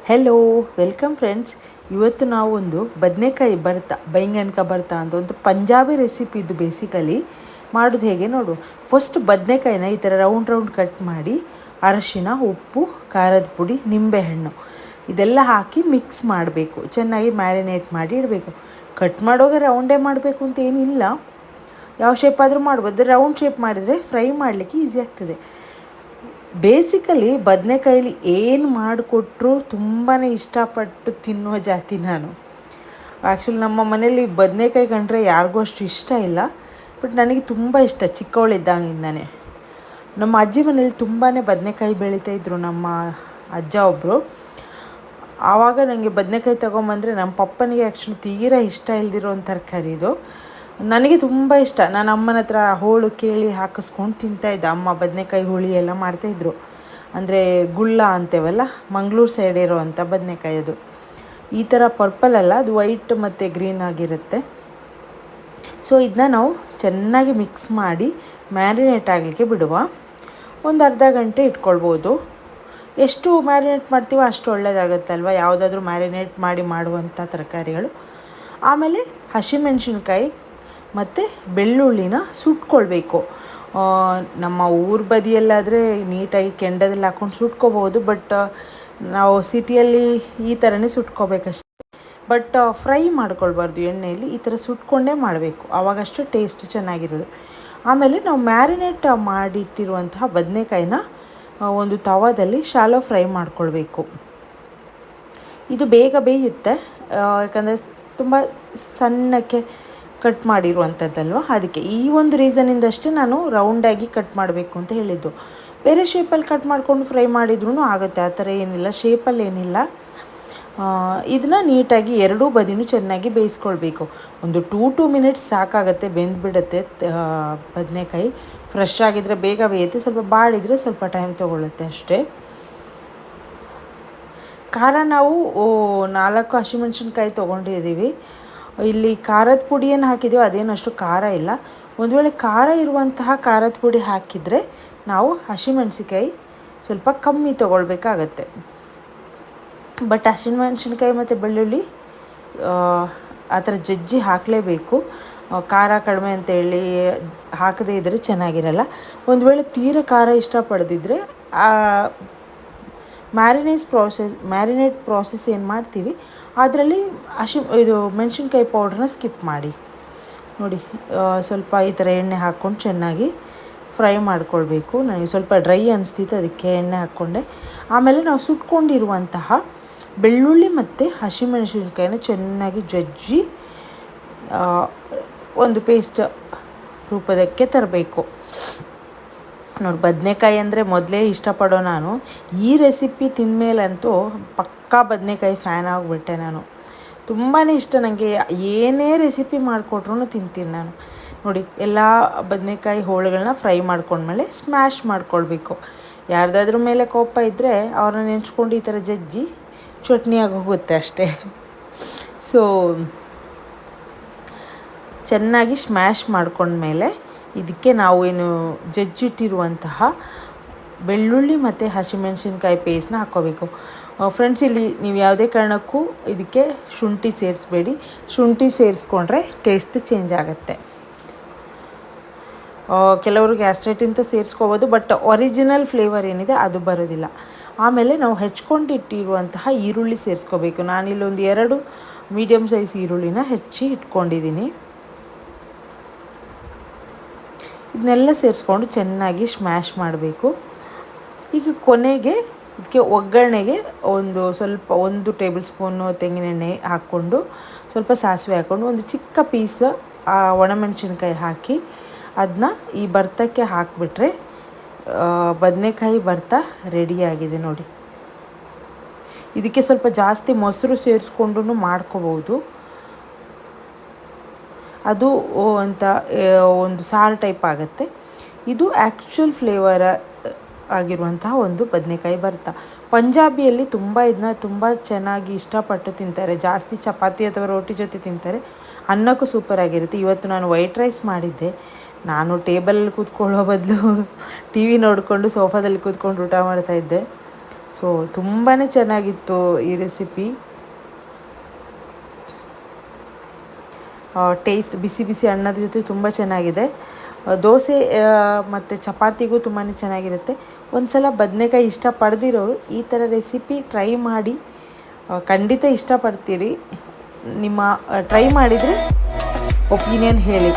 Hello, welcome friends. ಇವತ್ತು ನಾವು ಒಂದು ಬದನೆಕಾಯಿ ಭರ್ತಾ, ಬೈಂಗನ್ಕ ಭರ್ತಾ ಅಂತ ಒಂದು ಪಂಜಾಬಿ ರೆಸಿಪಿ. ಇದು ಬೇಸಿಕಲಿ ಮಾಡೋದು ಹೇಗೆ ನೋಡು. ಫಸ್ಟ್ ಬದನೆಕಾಯಿನ ಈ ಥರ ರೌಂಡ್ ಕಟ್ ಮಾಡಿ ಅರಶಿನ, ಉಪ್ಪು, ಖಾರದ ಪುಡಿ, ನಿಂಬೆಹಣ್ಣು ಇದೆಲ್ಲ ಹಾಕಿ ಮಿಕ್ಸ್ ಮಾಡಬೇಕು. ಚೆನ್ನಾಗಿ ಮ್ಯಾರಿನೇಟ್ ಮಾಡಿ ಇಡಬೇಕು. ಕಟ್ ಮಾಡುವಾಗ ರೌಂಡೇ ಮಾಡಬೇಕು ಅಂತ ಏನಿಲ್ಲ, ಯಾವ ಶೇಪ್ ಆದರೂ ಮಾಡ್ಬೋದು. ರೌಂಡ್ ಶೇಪ್ ಮಾಡಿದರೆ ಫ್ರೈ ಮಾಡಲಿಕ್ಕೆ ಈಸಿ ಆಗ್ತದೆ. ಬೇಸಿಕಲಿ ಬದನೆಕಾಯಲ್ಲಿ ಏನು ಮಾಡಿಕೊಟ್ರೂ ತುಂಬಾ ಇಷ್ಟಪಟ್ಟು ತಿನ್ನುವ ಜಾತಿ ನಾನು. ಆ್ಯಕ್ಚುಲಿ ನಮ್ಮ ಮನೇಲಿ ಬದನೆಕಾಯಿ ಕಂಡ್ರೆ ಯಾರಿಗೂ ಅಷ್ಟು ಇಷ್ಟ ಇಲ್ಲ, ಬಟ್ ನನಗೆ ತುಂಬ ಇಷ್ಟ ಚಿಕ್ಕವಳಿದ್ದಾಗಿಂದನೇ. ನಮ್ಮ ಅಜ್ಜಿ ಮನೇಲಿ ತುಂಬಾ ಬದನೆಕಾಯಿ ಬೆಳೀತಾಯಿದ್ರು ನಮ್ಮ ಅಜ್ಜ ಒಬ್ಬರು. ಆವಾಗ ನನಗೆ ಬದನೆಕಾಯಿ ತೊಗೊಂಬಂದರೆ ನಮ್ಮ ಪಪ್ಪನಿಗೆ ಆ್ಯಕ್ಚುಲಿ ತೀರಾ ಇಷ್ಟ ಇಲ್ದಿರೋ ಒಂದು ತರಕಾರಿ ಇದು. ನನಗೆ ತುಂಬ ಇಷ್ಟ. ನಾನು ಅಮ್ಮನ ಹತ್ರ ಹೋಳು ಕೇಳಿ ಹಾಕಿಸ್ಕೊಂಡು ತಿಂತಾಯಿದ್ದೆ. ಅಮ್ಮ ಬದನೆಕಾಯಿ ಹುಳಿ ಎಲ್ಲ ಮಾಡ್ತಾಯಿದ್ರು. ಅಂದರೆ ಗುಳ್ಳ ಅಂತೇವಲ್ಲ, ಮಂಗಳೂರು ಸೈಡ್ ಇರೋವಂಥ ಬದನೆಕಾಯಿ ಅದು. ಈ ಥರ ಪರ್ಪಲ್ ಅಲ್ಲ, ಅದು ವೈಟ್ ಮತ್ತು ಗ್ರೀನ್ ಆಗಿರುತ್ತೆ. ಸೊ ಇದನ್ನ ನಾವು ಚೆನ್ನಾಗಿ ಮಿಕ್ಸ್ ಮಾಡಿ ಮ್ಯಾರಿನೇಟ್ ಆಗಲಿಕ್ಕೆ ಬಿಡುವ. ಒಂದು ಅರ್ಧ ಗಂಟೆ ಇಟ್ಕೊಳ್ಬೋದು. ಎಷ್ಟು ಮ್ಯಾರಿನೇಟ್ ಮಾಡ್ತೀವೋ ಅಷ್ಟು ಒಳ್ಳೆಯದಾಗತ್ತಲ್ವ, ಯಾವುದಾದ್ರೂ ಮ್ಯಾರಿನೇಟ್ ಮಾಡಿ ಮಾಡುವಂಥ ತರಕಾರಿಗಳು. ಆಮೇಲೆ ಹಸಿಮೆಣಸಿನ್ಕಾಯಿ ಮತ್ತು ಬೆಳ್ಳುಳ್ಳಿನ ಸುಟ್ಕೊಳ್ಬೇಕು. ನಮ್ಮ ಊರ ಬದಿಯಲ್ಲಾದರೆ ನೀಟಾಗಿ ಕೆಂಡದಲ್ಲಿ ಹಾಕ್ಕೊಂಡು ಸುಟ್ಕೋಬೋದು, ಬಟ್ ನಾವು ಸಿಟಿಯಲ್ಲಿ ಈ ಥರನೇ ಸುಟ್ಕೋಬೇಕಷ್ಟೆ. ಬಟ್ ಫ್ರೈ ಮಾಡ್ಕೊಳ್ಬಾರ್ದು ಎಣ್ಣೆಯಲ್ಲಿ, ಈ ಥರ ಸುಟ್ಕೊಂಡೇ ಮಾಡಬೇಕು, ಆವಾಗಷ್ಟು ಟೇಸ್ಟ್ ಚೆನ್ನಾಗಿರೋದು. ಆಮೇಲೆ ನಾವು ಮ್ಯಾರಿನೇಟ್ ಮಾಡಿಟ್ಟಿರುವಂತಹ ಬದನೆಕಾಯಿನ ಒಂದು ತವಾದಲ್ಲಿ ಶಾಲೋ ಫ್ರೈ ಮಾಡ್ಕೊಳ್ಬೇಕು. ಇದು ಬೇಗ ಬೇಯುತ್ತೆ, ಯಾಕಂದರೆ ತುಂಬ ಸಣ್ಣಕ್ಕೆ ಕಟ್ ಮಾಡಿರುವಂಥದ್ದಲ್ವ, ಅದಕ್ಕೆ ಈ ಒಂದು ರೀಸನಿಂದಷ್ಟೇ ನಾನು ರೌಂಡಾಗಿ ಕಟ್ ಮಾಡಬೇಕು ಅಂತ ಹೇಳಿದ್ದು. ಬೇರೆ ಶೇಪಲ್ಲಿ ಕಟ್ ಮಾಡಿಕೊಂಡು ಫ್ರೈ ಮಾಡಿದ್ರೂ ಆಗುತ್ತೆ, ಆ ಥರ ಏನಿಲ್ಲ, ಶೇಪಲ್ಲಿ ಏನಿಲ್ಲ. ಇದನ್ನು ನೀಟಾಗಿ ಎರಡೂ ಬದಿನೂ ಚೆನ್ನಾಗಿ ಬೇಯಿಸ್ಕೊಳ್ಬೇಕು. ಒಂದು 2 ಮಿನಿಟ್ಸ್ ಸಾಕಾಗುತ್ತೆ, ಬೆಂದುಬಿಡುತ್ತೆ. ಬದನೆಕಾಯಿ ಫ್ರೆಶ್ ಆಗಿದ್ದರೆ ಬೇಗ ಬೇಯುತ್ತೆ, ಸ್ವಲ್ಪ ಬಾಡಿದರೆ ಸ್ವಲ್ಪ ಟೈಮ್ ತೊಗೊಳುತ್ತೆ ಅಷ್ಟೇ. ಖಾರ ನಾವು 4 ಹಸಿಮೆಣ್ಸಿನ್ಕಾಯಿ ತೊಗೊಂಡಿದ್ದೀವಿ. ಇಲ್ಲಿ ಖಾರದ ಪುಡಿಯನ್ನು ಹಾಕಿದ್ದೀವಿ, ಅದೇನಷ್ಟು ಖಾರ ಇಲ್ಲ. ಒಂದು ವೇಳೆ ಖಾರ ಇರುವಂತಹ ಖಾರದ ಪುಡಿ ಹಾಕಿದರೆ ನಾವು ಹಸಿಮೆಣ್ಸಿನ್ಕಾಯಿ ಸ್ವಲ್ಪ ಕಮ್ಮಿ ತೊಗೊಳ್ಬೇಕಾಗತ್ತೆ. ಬಟ್ ಹಸಿಮೆಣ್ಸಿನ್ಕಾಯಿ ಮತ್ತು ಬೆಳ್ಳುಳ್ಳಿ ಆ ಥರ ಜಜ್ಜಿ ಹಾಕಲೇಬೇಕು. ಖಾರ ಕಡಿಮೆ ಅಂತೇಳಿ ಹಾಕದೇ ಇದ್ದರೆ ಚೆನ್ನಾಗಿರಲ್ಲ. ಒಂದು ವೇಳೆ ತೀರ ಖಾರ ಇಷ್ಟಪಡದಿದ್ದರೆ ಮ್ಯಾರಿನೇಟ್ ಪ್ರಾಸೆಸ್ ಏನು ಮಾಡ್ತೀವಿ ಅದರಲ್ಲಿ ಇದು ಮೆಣಸಿನ್ಕಾಯಿ ಪೌಡ್ರನ್ನ ಸ್ಕಿಪ್ ಮಾಡಿ. ನೋಡಿ, ಸ್ವಲ್ಪ ಈ ಥರ ಎಣ್ಣೆ ಹಾಕ್ಕೊಂಡು ಚೆನ್ನಾಗಿ ಫ್ರೈ ಮಾಡ್ಕೊಳ್ಬೇಕು. ನನಗೆ ಸ್ವಲ್ಪ ಡ್ರೈ ಅನಿಸ್ತಿತ್ತು, ಅದಕ್ಕೆ ಎಣ್ಣೆ ಹಾಕ್ಕೊಂಡೆ. ಆಮೇಲೆ ನಾವು ಸುಟ್ಕೊಂಡಿರುವಂತಹ ಬೆಳ್ಳುಳ್ಳಿ ಮತ್ತು ಹಸಿಮೆಣಸಿನ್ಕಾಯಿನ ಚೆನ್ನಾಗಿ ಜಜ್ಜಿ ಒಂದು ಪೇಸ್ಟ್ ರೂಪದಕ್ಕೆ ತರಬೇಕು. ನೋಡಿ, ಬದನೆಕಾಯಿ ಅಂದರೆ ಮೊದಲೇ ಇಷ್ಟಪಡೋ ನಾನು ಈ ರೆಸಿಪಿ ತಿಂದಮೇಲಂತೂ ಪಕ್ಕಾ ಬದನೆಕಾಯಿ ಫ್ಯಾನ್ ಆಗಿಬಿಟ್ಟೆ ನಾನು. ತುಂಬಾ ಇಷ್ಟ ನನಗೆ, ಏನೇ ರೆಸಿಪಿ ಮಾಡಿಕೊಟ್ರೂ ತಿಂತೀನಿ ನಾನು. ನೋಡಿ, ಎಲ್ಲ ಬದನೆಕಾಯಿ ಹೋಳುಗಳನ್ನ ಫ್ರೈ ಮಾಡ್ಕೊಂಡ್ಮೇಲೆ ಸ್ಮ್ಯಾಶ್ ಮಾಡ್ಕೊಳ್ಬೇಕು. ಯಾರ್ದಾದ್ರ ಮೇಲೆ ಕೋಪ ಇದ್ದರೆ ಅವ್ರನ್ನ ನೆಂಚ್ಕೊಂಡು ಈ ಥರ ಜಜ್ಜಿ ಚಟ್ನಿಯಾಗಿ ಹೋಗುತ್ತೆ ಅಷ್ಟೇ. ಸೊ ಚೆನ್ನಾಗಿ ಸ್ಮ್ಯಾಶ್ ಮಾಡ್ಕೊಂಡ್ಮೇಲೆ ಇದಕ್ಕೆ ನಾವು ಏನು ಜಜ್ಜಿಟ್ಟಿರುವಂತಹ ಬೆಳ್ಳುಳ್ಳಿ ಮತ್ತು ಹಸಿಮೆಣಸಿನ್ಕಾಯಿ ಪೇಸ್ಟ್ನ ಹಾಕ್ಕೋಬೇಕು. ಫ್ರೆಂಡ್ಸ್, ಇಲ್ಲಿ ನೀವು ಯಾವುದೇ ಕಾರಣಕ್ಕೂ ಇದಕ್ಕೆ ಶುಂಠಿ ಸೇರಿಸ್ಬೇಡಿ. ಶುಂಠಿ ಸೇರಿಸ್ಕೊಂಡ್ರೆ ಟೇಸ್ಟ್ ಚೇಂಜ್ ಆಗುತ್ತೆ. ಕೆಲವರು ಗ್ಯಾಸ್ಟ್ರೈಟ್ ಅಂತ ಸೇರಿಸ್ಕೋಬೋದು, ಬಟ್ ಒರಿಜಿನಲ್ ಫ್ಲೇವರ್ ಏನಿದೆ ಅದು ಬರೋದಿಲ್ಲ. ಆಮೇಲೆ ನಾವು ಹೆಚ್ಕೊಂಡಿಟ್ಟಿರುವಂತಹ ಈರುಳ್ಳಿ ಸೇರಿಸ್ಕೋಬೇಕು. ನಾನಿಲ್ಲೊಂದು 2 ಮೀಡಿಯಮ್ ಸೈಜ್ ಈರುಳ್ಳಿನ ಹೆಚ್ಚಿ ಇಟ್ಕೊಂಡಿದ್ದೀನಿ. ಇದನ್ನೆಲ್ಲ ಸೇರಿಸ್ಕೊಂಡು ಚೆನ್ನಾಗಿ ಸ್ಮ್ಯಾಶ್ ಮಾಡಬೇಕು. ಈಗ ಕೊನೆಗೆ ಇದಕ್ಕೆ ಒಗ್ಗರಣೆಗೆ ಒಂದು ಟೇಬಲ್ ಸ್ಪೂನು ತೆಂಗಿನೆಣ್ಣೆ ಹಾಕ್ಕೊಂಡು, ಸ್ವಲ್ಪ ಸಾಸಿವೆ ಹಾಕ್ಕೊಂಡು, ಒಂದು ಚಿಕ್ಕ ಪೀಸ್ ಒಣಮೆಣಸಿನ್ಕಾಯಿ ಹಾಕಿ ಅದನ್ನ ಈ ಭರ್ತಕ್ಕೆ ಹಾಕಿಬಿಟ್ರೆ ಬದನೆಕಾಯಿ ಭರ್ತಾ ರೆಡಿಯಾಗಿದೆ ನೋಡಿ. ಇದಕ್ಕೆ ಸ್ವಲ್ಪ ಜಾಸ್ತಿ ಮೊಸರು ಸೇರಿಸ್ಕೊಂಡು ಮಾಡ್ಕೋಬೋದು. ಅದು ಒಂದು ಸಾರು ಟೈಪ್ ಆಗುತ್ತೆ. ಇದು ಆ್ಯಕ್ಚುಲ್ ಫ್ಲೇವರ್ ಆಗಿರುವಂತಹ ಒಂದು ಬದನೆಕಾಯಿ ಭರ್ತಾ. ಪಂಜಾಬಿಯಲ್ಲಿ ಇದನ್ನ ತುಂಬ ಚೆನ್ನಾಗಿ ಇಷ್ಟಪಟ್ಟು ತಿಂತಾರೆ. ಜಾಸ್ತಿ ಚಪಾತಿ ಅಥವಾ ರೋಟಿ ಜೊತೆ ತಿಂತಾರೆ. ಅನ್ನಕ್ಕೂ ಸೂಪರಾಗಿರುತ್ತೆ. ಇವತ್ತು ನಾನು ವೈಟ್ ರೈಸ್ ಮಾಡಿದ್ದೆ. ನಾನು ಟೇಬಲಲ್ಲಿ ಕೂತ್ಕೊಳ್ಳೋ ಬದಲು ಟಿ ವಿ ನೋಡಿಕೊಂಡು ಸೋಫಾದಲ್ಲಿ ಕೂತ್ಕೊಂಡು ಊಟ ಮಾಡ್ತಾಯಿದ್ದೆ. ಸೊ ತುಂಬಾ ಚೆನ್ನಾಗಿತ್ತು ಈ ರೆಸಿಪಿ. ಟೇಸ್ಟ್ ಬಿಸಿ ಬಿಸಿ ಅನ್ನದ ಜೊತೆ ತುಂಬ ಚೆನ್ನಾಗಿದೆ. ದೋಸೆ ಮತ್ತು ಚಪಾತಿಗೂ ತುಂಬಾ ಚೆನ್ನಾಗಿರುತ್ತೆ. ಒಂದು ಸಲ ಬದನೆಕಾಯಿ ಇಷ್ಟಪಡದಿರೋರು ಈ ಥರ ರೆಸಿಪಿ ಟ್ರೈ ಮಾಡಿ, ಖಂಡಿತ ಇಷ್ಟಪಡ್ತೀರಿ. ಟ್ರೈ ಮಾಡಿದರೆ ಒಪಿನಿಯನ್ ಹೇಳಿ.